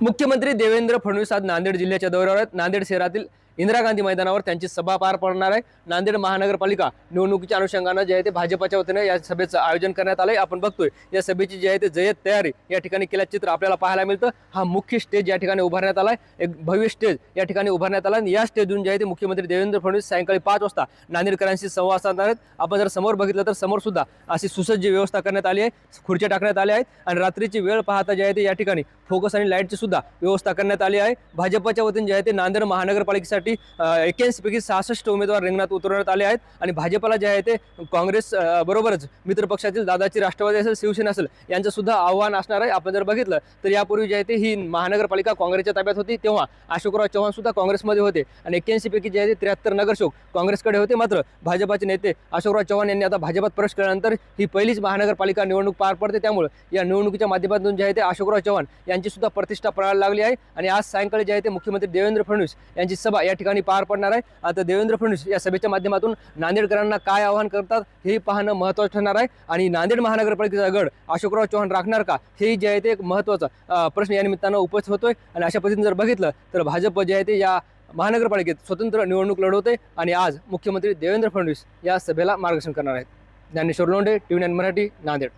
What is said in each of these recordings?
मुख्यमंत्री देवेंद्र फडणवीस आज नांदेड जिल्ह्याच्या दौऱ्यावर आहेत। नांदेड शहरातील इंदिरा गांधी मैदानावर त्यांची सभा पार पडणार आहे। नांदेड महानगरपालिका निवडणुकीच्या अनुषंगाने जे आहे ते भाजपच्या वतीने या सभेचं आयोजन करण्यात आलंय। आपण बघतोय या सभेची जी आहे ते जय्यत तयारी या ठिकाणी केल्याचं चित्र आपल्याला पाहायला मिळतं। हा मुख्य स्टेज या ठिकाणी उभारण्यात आलाय, एक भव्य स्टेज या ठिकाणी उभारण्यात आला आणि या स्टेजवरून जे आहे ते मुख्यमंत्री देवेंद्र फडणवीस सायंकाळी 5 वाजता नांदेडकरांशी संवाद साधणार आहेत। आपण जर समोर बघितलं तर समोर सुद्धा अशी सुसज्ज व्यवस्था करण्यात आली आहे, खुर्च्या टाकण्यात आल्या आहेत आणि रात्रीची वेळ पाहता जे आहे ते या ठिकाणी फोकस आणि लाईटची सुद्धा व्यवस्था करण्यात आली आहे। भाजपच्या वतीने जे आहे ते नांदेड महानगरपालिकेसाठी 81 पैकी 66 उमेदवार रिंगणात उतरवण्यात आले आहेत आणि भाजपला जे आहे ते काँग्रेस बरोबरच मित्र पक्षातील दादाची राष्ट्रवादी असेल, शिवसेना असेल यांचं सुद्धा आव्हान असणार आहे। आपण जर बघितलं तर यापूर्वी जे आहे ते ही महानगरपालिका काँग्रेसच्या ताब्यात होती, तेव्हा अशोकराव चव्हाण सुद्धा काँग्रेसमध्ये होते आणि 81 पैकी जे आहे ते 73 नगरसेवक काँग्रेसकडे होते। मात्र भाजपचे नेते अशोकराव चव्हाण यांनी आता भाजपात प्रवेश केल्यानंतर ही पहिलीच महानगरपालिका निवडणूक पार पडते, त्यामुळे या निवडणुकीच्या माध्यमातून जे आहे ते अशोकराव चव्हाण यांची सुद्धा प्रतिष्ठा पडायला लागली आहे आणि आज सायंकाळी जे आहे ते मुख्यमंत्री देवेंद्र फडणवीस यांची सभा या ठिकाणी पार पडणार आहे। आता देवेंद्र फडणवीस या सभेच्या माध्यमातून नांदेडकरांना काय आवाहन करतात हे पाहणं महत्त्वाचं ठरणार आहे आणि नांदेड महानगरपालिकेचा गड अशोकराव चव्हाण राखणार का, हे जे आहे ते एक महत्त्वाचा प्रश्न या निमित्तानं उपस्थित होतोय आणि अशा पद्धतीने जर बघितलं तर भाजप जे आहे ते या महानगरपालिकेत स्वतंत्र निवडणूक लढवते आणि आज मुख्यमंत्री देवेंद्र फडणवीस या सभेला मार्गदर्शन करणार आहेत। ज्ञानेश्वर लोंढे, TV9 मराठी, नांदेड।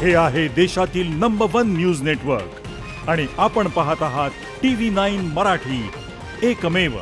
हे आहे देशातील नंबर 1 न्यूज नेटवर्क आणि आपण पाहत आहात TV9 मराठी, एकमेव।